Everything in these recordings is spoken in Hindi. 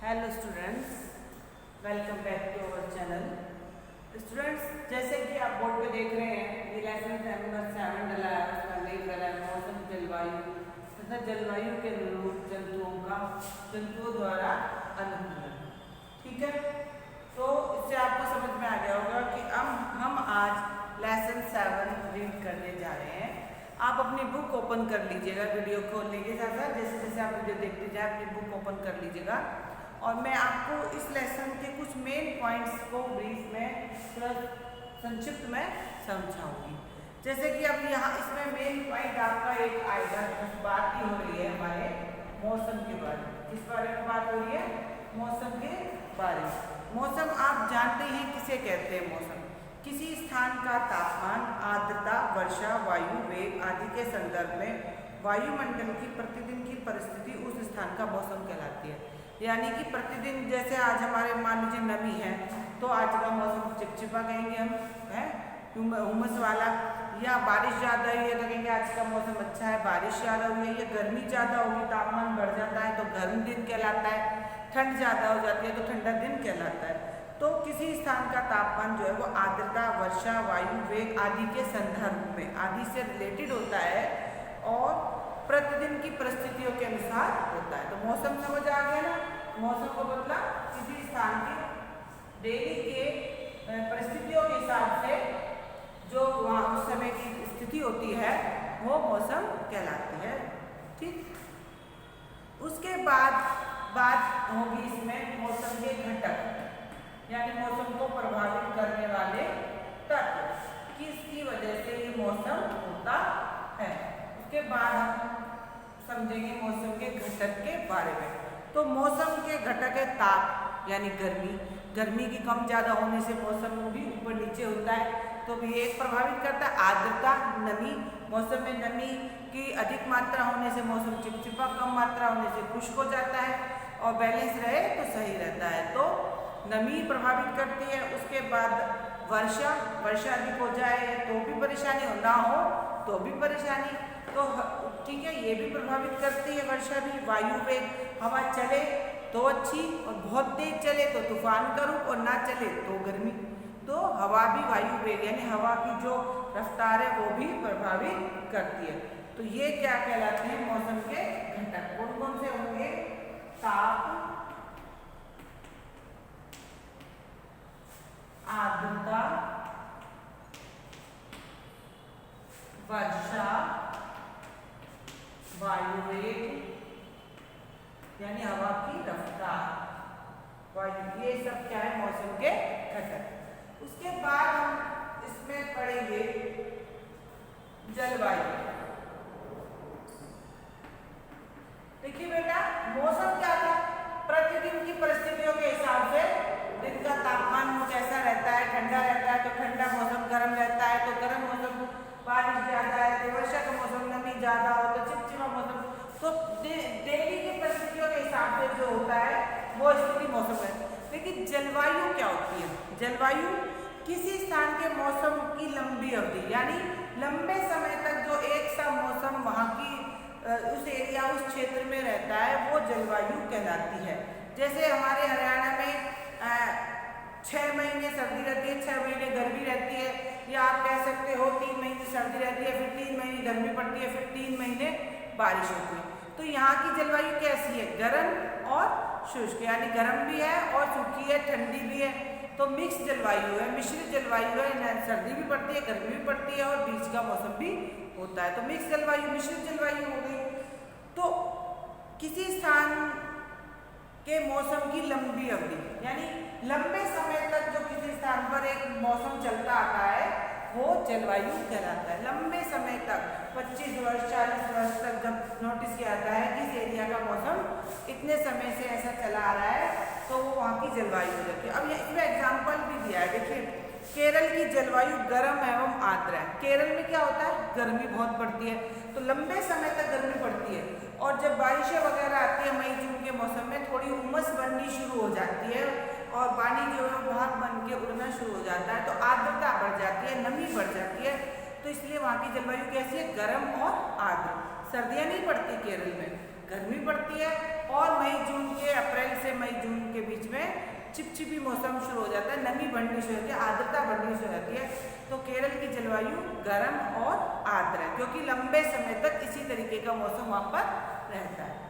Hello students, welcome back to our channel. Students, जैसे कि आप बोर्ड पे देख रहे हैं ये लेसन नंबर 7 डला है, उसका नेम डला है मौसम जलवायु तथा जलवायु के अनुरूप जंतुओं द्वारा अनुकूलन। ठीक है, तो इससे आपको समझ में आ गया होगा कि हम आज लेसन 7 रीड करने जा रहे हैं। आप अपनी बुक ओपन कर लीजिएगा वीडियो खोलने के साथ साथ, जैसे जैसे आप वीडियो देखते जाए अपनी बुक ओपन कर लीजिएगा और मैं आपको इस लेसन के कुछ मेन पॉइंट्स को ब्रीफ में थोड़ा संक्षिप्त में समझाऊंगी। जैसे कि अब यहाँ इसमें मेन पॉइंट आपका एक आएगा, बात ही हो रही है हमारे मौसम के बारे में। किस बारे में बात हो रही है? मौसम के बारे में। मौसम आप जानते हैं किसे कहते हैं? मौसम किसी स्थान का तापमान, आर्द्रता, वर्षा, वायु वेग आदि के संदर्भ में वायुमंडल की प्रतिदिन की परिस्थिति उस स्थान का मौसम कहलाती है। यानी कि प्रतिदिन जैसे आज हमारे मान लीजिए नमी है तो आज का मौसम चिपचिपा कहेंगे हम, है हुमस वाला, या बारिश ज़्यादा हुई है तो कहेंगे आज का मौसम अच्छा है। बारिश ज़्यादा हुई है या गर्मी ज़्यादा होगी, तापमान बढ़ जाता है तो गर्म दिन कहलाता है। ठंड ज़्यादा हो जाती है तो ठंडा दिन कहलाता है। तो किसी स्थान का तापमान जो है वो आर्द्रता, वर्षा, वायु वेग आदि के संदर्भ में आदि से रिलेटेड होता है और प्रतिदिन की परिस्थितियों के अनुसार होता है। तो मौसम समझ आ गया ना? मौसम को मतलब किसी स्थान की डेली के परिस्थितियों के हिसाब से जो वहाँ उस समय की स्थिति होती है वो मौसम कहलाती है। ठीक, उसके बाद बात होगी इसमें मौसम के घटक, यानी मौसम को प्रभावित करने वाले तत्व, किसकी वजह से ये मौसम होता है। उसके बाद हम समझेंगे मौसम के घटक के बारे में। तो मौसम के घटक है ताप यानी गर्मी। गर्मी की कम ज़्यादा होने से मौसम भी ऊपर नीचे होता है, तो भी एक प्रभावित करता है। आर्द्रता, नमी, मौसम में नमी की अधिक मात्रा होने से मौसम चिपचिपा, कम मात्रा होने से खुश्क हो जाता है, और बैलेंस रहे तो सही रहता है, तो नमी प्रभावित करती है। उसके बाद वर्षा अधिक हो जाए तो भी परेशानी हो, ना हो तो भी परेशानी, तो ठीक है ये भी प्रभावित करती है वर्षा भी। वायु वेग, हवा चले तो अच्छी और बहुत तेज चले तो तूफान का रूप, और ना चले तो गर्मी। तो हवा भी वायु वेग यानी हवा की जो रफ्तार है वो भी प्रभावित करती है। तो ये क्या कहलाते हैं? मौसम के घटक। कौन कौन से होंगे? ताप, आर्द्रता, वर्षा, वायु वेग यानी हवा की रफ्तार, वायु, ये सब क्या है? मौसम के घटक। उसके बाद हम इसमें पढ़ेंगे जलवायु। देखिए बेटा, मौसम क्या था? प्रतिदिन की परिस्थितियों के हिसाब से दिन का तापमान कैसा रहता है, ठंडा रहता है तो ठंडा मौसम, गर्म रहता है तो गर्म मौसम, बारिश ज़्यादा है तो वर्षा का मौसम, नमी ज़्यादा हो तो चिपचिपा मौसम। तो डेली की परिस्थितियों के हिसाब से जो होता है वो स्थिति मौसम है। लेकिन जलवायु क्या होती है? जलवायु किसी स्थान के मौसम की लंबी अवधि यानी लंबे समय तक जो एक सा मौसम वहाँ की उस एरिया, उस क्षेत्र में रहता है वो जलवायु कहलाती है। जैसे हमारे हरियाणा में 6 महीने सर्दी रहती है, 6 महीने गर्मी रहती है, या आप कह सकते हो 3 महीने सर्दी रहती है, फिर 3 महीने गर्मी पड़ती है, फिर 3 महीने बारिश होती है। तो यहाँ की जलवायु कैसी है? गर्म और शुष्क, यानी गर्म भी है और सूखी है, ठंडी भी है। तो मिक्स जलवायु है, मिश्रित जलवायु है, सर्दी भी पड़ती है, गर्मी भी पड़ती है और बीच का मौसम भी होता है। तो मिक्स जलवायु, मिश्रित जलवायु हो गई। तो किसी स्थान के मौसम की लंबी अवधि यानी लंबे समय तक जो किसी स्थान पर एक मौसम चलता आता है वो जलवायु कहलाता है। लंबे समय तक 25 वर्ष 40 वर्ष तक जब नोटिस किया जाता है कि इस एरिया का मौसम इतने समय से ऐसा चला आ रहा है तो वो वहाँ की जलवायु हो जाती है। अब इसमें एग्जाम्पल भी दिया है, देखिए केरल की जलवायु गर्म एवं आर्द्र है। केरल में क्या होता है? गर्मी बहुत पड़ती है, तो लंबे समय तक गर्मी पड़ती है, और जब बारिशें वगैरह आती है मई जून के मौसम में थोड़ी उमस बननी शुरू हो जाती है और पानी जो है भाप बन के उड़ना शुरू हो जाता है, तो आर्द्रता बढ़ जाती है, नमी बढ़ जाती है। तो इसलिए वहाँ की जलवायु कैसी है? गर्म और आर्द्र। सर्दियाँ नहीं पड़ती केरल में, गर्मी पड़ती है, और मई जून के, अप्रैल से मई जून चिपचिपी मौसम शुरू हो जाता है, नमी बढ़नी शुरू होती है, आर्द्रता बढ़नी शुरू हो जाती है। तो केरल की जलवायु गर्म और आर्द्र है, क्योंकि लंबे समय तक इसी तरीके का मौसम वहाँ पर रहता है।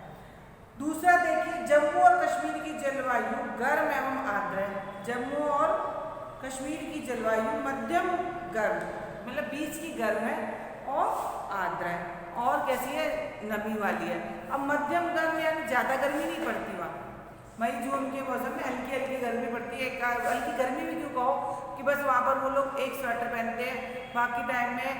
दूसरा देखिए, जम्मू और कश्मीर की जलवायु गर्म एवं आर्द्र है। जम्मू और कश्मीर की जलवायु मध्यम गर्म, मतलब बीच की गर्म है और आर्द्र है, और कैसी है, नमी वाली है। अब मध्यम गर्म यानी ज़्यादा गर्मी नहीं पड़ती वहाँ, मई जून के मौसम में हल्की हल्की गर्मी पड़ती है। हल्की गर्मी भी क्यों कहो कि बस वहाँ पर वो लोग एक स्वेटर पहनते हैं, बाकी टाइम में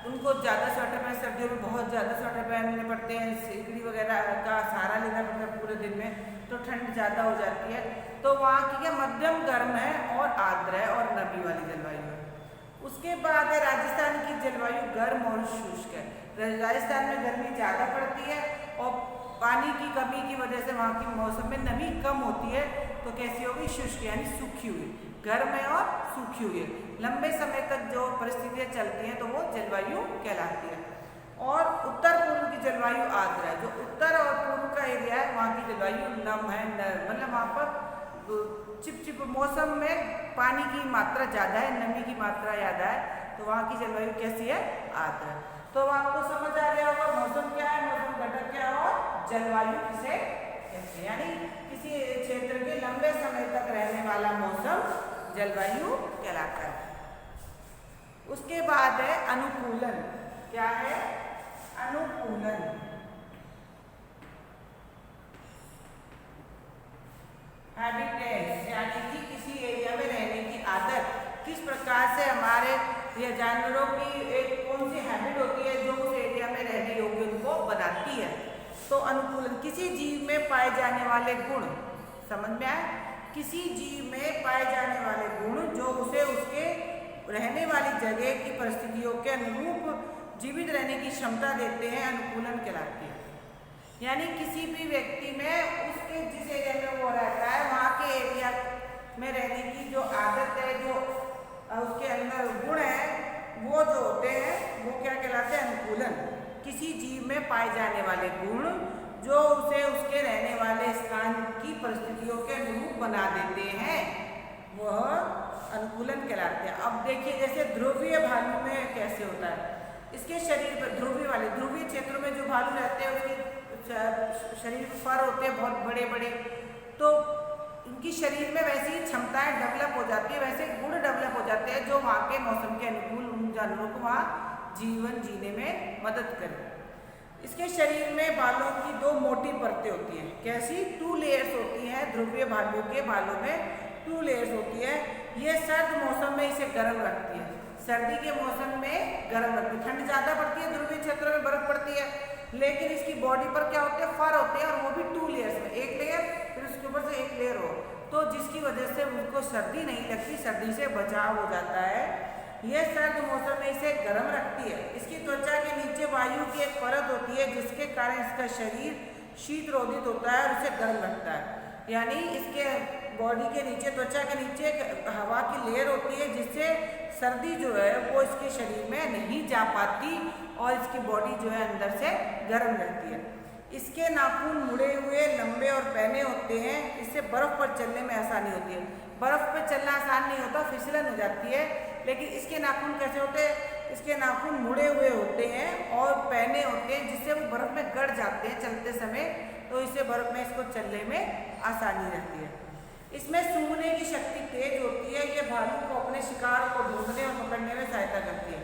उनको ज़्यादा स्वेटर पहन, सर्दियों में बहुत ज़्यादा स्वेटर पहनने पड़ते हैं, सीकड़ी वगैरह का सहारा लेना पड़ता है पूरे दिन में, तो ठंड ज़्यादा हो जाती है। तो वहाँ की क्या मध्यम गर्म है और आर्द्र है और नमी वाली जलवायु है। उसके बाद है राजस्थान की जलवायु गर्म और शुष्क है। राजस्थान में गर्मी ज़्यादा पड़ती है और पानी की कमी की वजह से वहाँ की मौसम में नमी कम होती है, तो कैसी होगी, शुष्क यानी सूखी हुई, गर्म है और सूखी हुई है। लंबे समय तक जो परिस्थितियाँ चलती हैं तो वो जलवायु कहलाती है। और उत्तर पूर्व की जलवायु आर्द्र है। जो उत्तर और पूर्व का एरिया है वहाँ की जलवायु नम है, मतलब वहाँ पर चिपचिप मौसम में पानी की मात्रा ज़्यादा है, नमी की मात्रा ज़्यादा है, तो वहाँ की जलवायु कैसी है, आर्द्र है। तो आपको समझ आ गया होगा मौसम क्या है, मौसम घटक क्या है और जलवायु किसे कहते हैं, यानी किसी क्षेत्र के लंबे समय तक रहने वाला मौसम जलवायु कहलाता है। उसके बाद है अनुकूलन। क्या है, अनुकूलन। हैबिटेट्स यानी कि किसी एरिया में रहने की आदत, किस प्रकार से हमारे या जानवरों की एक कौन सी हैबिट होती है जो उस एरिया में रहने योग्य उनको बनाती है। तो अनुकूलन, किसी जीव में पाए जाने वाले गुण, समझ में आए, किसी जीव में पाए जाने वाले गुण जो उसे उसके रहने वाली जगह की परिस्थितियों के अनुरूप जीवित रहने की क्षमता देते हैं, अनुकूलन कहलाती है। यानी किसी भी व्यक्ति में उसके जिस एरिया में वो रहता है वहाँ के एरिया में रहने की जो आदत है, जो उसके अंदर गुण है, वो जो होते हैं वो क्या कहलाते हैं, अनुकूलन। किसी जीव में पाए जाने वाले गुण जो उसे उसके रहने वाले स्थान की परिस्थितियों के अनुरूप बना देते हैं, वह अनुकूलन कहलाते हैं। अब देखिए जैसे ध्रुवीय भालू में कैसे होता है, इसके शरीर पर ध्रुवीय क्षेत्रों में जो भालू रहते हैं उसके शरीर पर फर होते हैं बहुत बड़े बड़े, तो उनकी शरीर में वैसी ही क्षमताएं डेवलप हो जाती है, वैसे गुण डेवलप हो जाते हैं जो वहाँ के मौसम के अनुकूल उन जानवरों को वहाँ जीवन जीने में मदद करें। इसके शरीर में बालों की दो मोटी परतें होती हैं, कैसी, 2 लेयर्स होती हैं। ध्रुवीय भालू के बालों में 2 लेयर्स होती है। ये सर्द मौसम में इसे गर्म रखती है, सर्दी के मौसम में गर्म रखती है। ठंड ज़्यादा पड़ती है, ध्रुवीय क्षेत्रों में बर्फ पड़ती है, लेकिन इसकी बॉडी पर क्या होते हैं, फर होते हैं, और वो भी 2 लेयर्स में, एक लेयर फिर उसके ऊपर से एक लेयर हो, तो जिसकी वजह से उनको सर्दी नहीं लगती, सर्दी से बचाव हो जाता है। यह सर्द मौसम में इसे गर्म रखती है। इसकी त्वचा के नीचे वायु की एक परत होती है जिसके कारण इसका शरीर शीत रोधित होता है और उसे गर्म रखता है। यानी इसके बॉडी के नीचे, त्वचा के नीचे हवा की लेयर होती है जिससे सर्दी जो है वो इसके शरीर में नहीं जा पाती और इसकी बॉडी जो है अंदर से गर्म रहती है। इसके नाखून मुड़े हुए, लंबे और पैने होते हैं, इससे बर्फ पर चलने में आसानी होती है। बर्फ पर चलना आसान नहीं होता, फिसलन हो जाती है, लेकिन इसके नाखून कैसे होते हैं, इसके नाखून मुड़े हुए होते हैं और पैने होते हैं जिससे वो बर्फ में गड़ जाते हैं चलते समय, तो इससे बर्फ में इसको चलने में आसानी रहती है। इसमें सूंघने की शक्ति तेज होती है, ये भालू को अपने शिकार को ढूंढने और पकड़ने में सहायता करती है।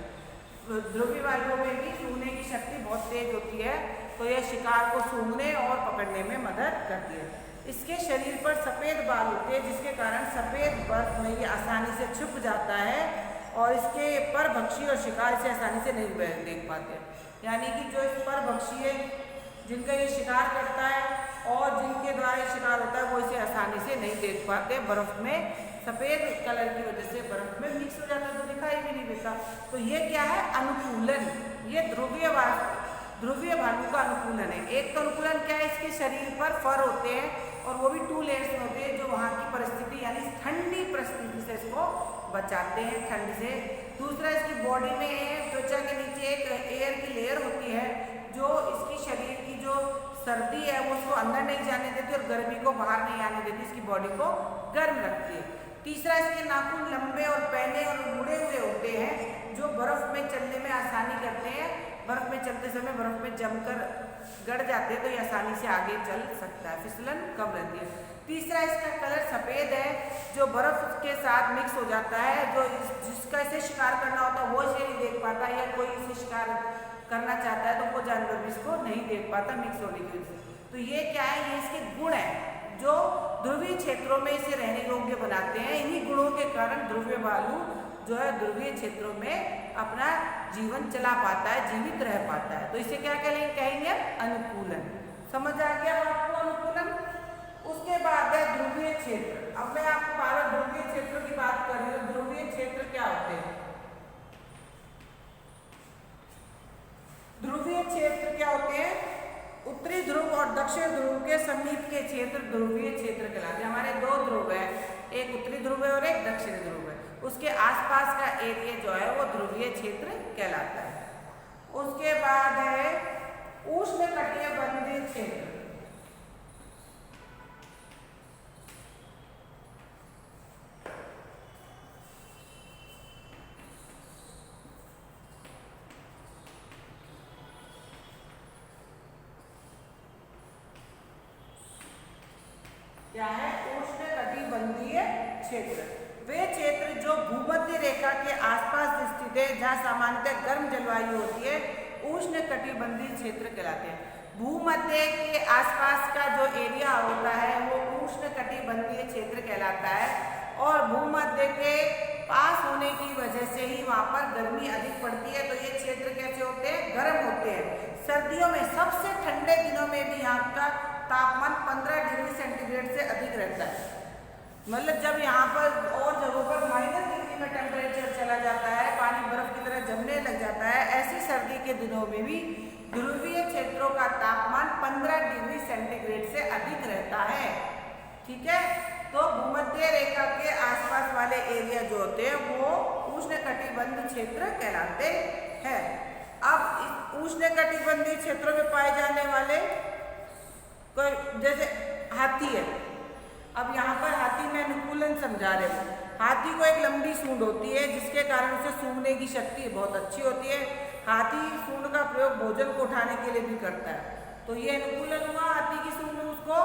ध्रुवीय भालुओं में भी सूंघने की शक्ति बहुत तेज होती है, तो यह शिकार को सूंघने और पकड़ने में मदद करती है। इसके शरीर पर सफ़ेद बाल होते हैं जिसके कारण सफ़ेद बर्फ में ये आसानी से छुप जाता है और इसके परभक्षी और शिकार इसे आसानी से नहीं देख पाते। यानी कि जो इस परभक्षी है जिनका ये शिकार करता है और जिनके द्वारा ये शिकार होता है वो इसे आसानी से नहीं देख पाते, बर्फ में सफ़ेद कलर की वजह से बर्फ में मिक्स हो जाता है तो दिखाई भी नहीं देता। तो ये क्या है, अनुकूलन। ये ध्रुवीय भालू का अनुकूलन है। एक तो अनुकूलन क्या है, इसके शरीर पर फर होते हैं और वो भी 2 लेयर्स में होते हैं जो वहाँ की परिस्थिति यानी ठंडी परिस्थिति से इसको बचाते हैं, ठंड से। दूसरा, इसकी बॉडी में त्वचा के नीचे एक एयर की लेयर होती है जो इसकी शरीर की जो सर्दी है वो उसको अंदर नहीं जाने देती और गर्मी को बाहर नहीं आने देती, इसकी बॉडी को गर्म रखती है। तीसरा, इसके नाखून लंबे और पैने और मुड़े हुए होते हैं जो बर्फ में चलने में आसानी करते हैं। बर्फ में चलते समय बर्फ में जमकर गड़ जाते हैं तो ये आसानी से आगे चल सकता है, फिसलन कम रहती है। तीसरा, इसका कलर सफ़ेद है जो बर्फ के साथ मिक्स हो जाता है, जो जिसका इसे शिकार करना होता है वो इसे नहीं देख पाता, या कोई इसे शिकार करना चाहता है तो वो जानवर भी इसको नहीं देख पाता मिक्स होने की वजह से। तो ये क्या है, ये इसके गुण है जो ध्रुवीय क्षेत्रों में इसे रहने योग्य बनाते हैं। इन्हीं गुणों के कारण ध्रुवीय भालू जो है ध्रुवीय क्षेत्रों में अपना जीवन चला पाता है, जीवित रह पाता है। तो इसे क्या कहेंगे? अनुकूलन। समझ आ गया आपको अनुकूलन? उसके बाद है ध्रुवीय क्षेत्र। अब मैं आपको बार ध्रुवीय क्षेत्र की बात कर रही हूँ। ध्रुवीय क्षेत्र क्या होते हैं? ध्रुवीय क्षेत्र क्या होते हैं? उत्तरी ध्रुव और दक्षिण ध्रुव के समीप के क्षेत्र ध्रुवीय क्षेत्र कहलाते हैं। हमारे दो ध्रुव है, एक उत्तरी ध्रुव है और एक दक्षिणी ध्रुव है। उसके आसपास का एरिया जो है वो ध्रुवीय क्षेत्र कहलाता है। उसके बाद है उष्णकटिबंधीय क्षेत्र। क्या है? उष्णकटिबंधीय क्षेत्र। वे क्षेत्र जो भूमध्य रेखा के आसपास स्थित है, जहाँ सामान्यतः गर्म जलवायु होती है, उष्णकटिबंधीय क्षेत्र कहलाते हैं। भूमध्य के आसपास का जो एरिया होता है वो उष्णकटिबंधीय क्षेत्र कहलाता है। और भूमध्य के पास होने की वजह से ही वहाँ पर गर्मी अधिक पड़ती है, तो ये क्षेत्र कैसे होते हैं? गर्म होते हैं। सर्दियों में सबसे ठंडे दिनों में भी यहाँ का तापमान 15 डिग्री सेंटीग्रेड से अधिक रहता है। मतलब जब यहाँ पर और जगहों पर -डिग्री में टेम्परेचर चला जाता है, पानी बर्फ की तरह जमने लग जाता है, ऐसी सर्दी के दिनों में भी ध्रुवीय क्षेत्रों का तापमान 15 डिग्री सेंटीग्रेड से अधिक रहता है। ठीक है, तो भूमध्य रेखा के आसपास वाले एरिया जो होते हैं वो उष्णकटिबंधीय क्षेत्र कहलाते हैं। अब इस उष्णकटिबंधीय क्षेत्रों में पाए जाने वाले कोई जैसे हाथी है। अब यहाँ पर हाथी में अनुकूलन समझा रहे हैं। हाथी को एक लंबी सूंड होती है जिसके कारण उसे सूंघने की शक्ति बहुत अच्छी होती है। हाथी सूंड का प्रयोग भोजन को उठाने के लिए भी करता है, तो ये अनुकूलन हुआ। हाथी की सूंड उसको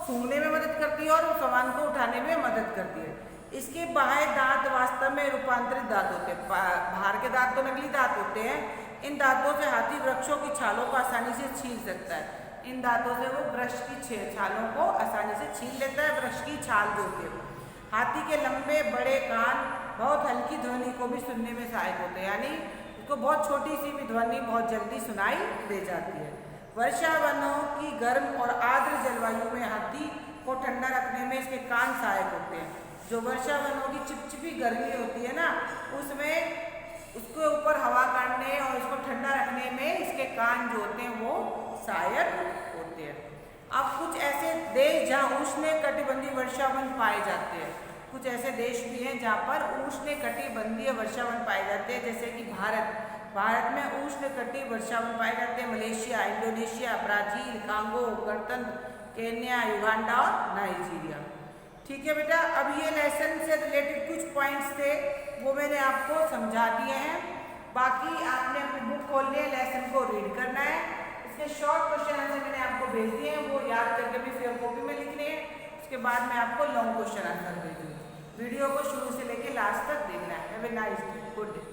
सूंघने में मदद करती है और सामान को उठाने में मदद करती है। इसके बाह्य दांत वास्तव में रूपांतरित दांत होते हैं। बाहर के दांत तो नकली दांत होते हैं। इन दांतों से हाथी वृक्षों की छालों को आसानी से छील सकता है। इन दांतों से वो वृक्ष की छालों को आसानी से छील लेता है। वृक्ष की छाल जो होती है। हाथी के लंबे बड़े कान बहुत हल्की ध्वनि को भी सुनने में सहायक होते हैं, यानी उसको बहुत छोटी सी भी ध्वनि बहुत जल्दी सुनाई दे जाती है। वर्षा वनों की गर्म और आर्द्र जलवायु में हाथी को ठंडा रखने में इसके कान सहायक होते हैं। जो वर्षा वनों की चिपचिपी गर्मी होती है ना, उसमें उसके ऊपर हवा काटने और उसको ठंडा रखने में इसके कान जो होते हैं वो सहायक होते हैं। अब कुछ ऐसे देश जहाँ उष्णकटिबंधीय वर्षावन पाए जाते हैं, कुछ ऐसे देश भी हैं जहाँ पर उष्णकटिबंधीय वर्षावन पाए जाते हैं, जैसे कि भारत में उष्णकटिबंधीय वर्षावन पाए जाते हैं। मलेशिया, इंडोनेशिया, ब्राजील, कांगो, गणतंत्र, केन्या, युगांडा और नाइजीरिया। ठीक है बेटा, अब ये लेसन से रिलेटेड कुछ पॉइंट्स थे वो मैंने आपको समझा दिए हैं। बाकी आपने अपनी बुक खोल लिया, लेसन को रीड करना है। इसके शॉर्ट क्वेश्चन आंसर मैंने आपको भेज दिए हैं, वो याद करके भी फेयर कॉपी में लिखने हैं। उसके बाद मैं आपको लॉन्ग क्वेश्चन आंसर भेजूँगी। वीडियो को शुरू से लेकर लास्ट तक देखना है। Have a nice day, good day.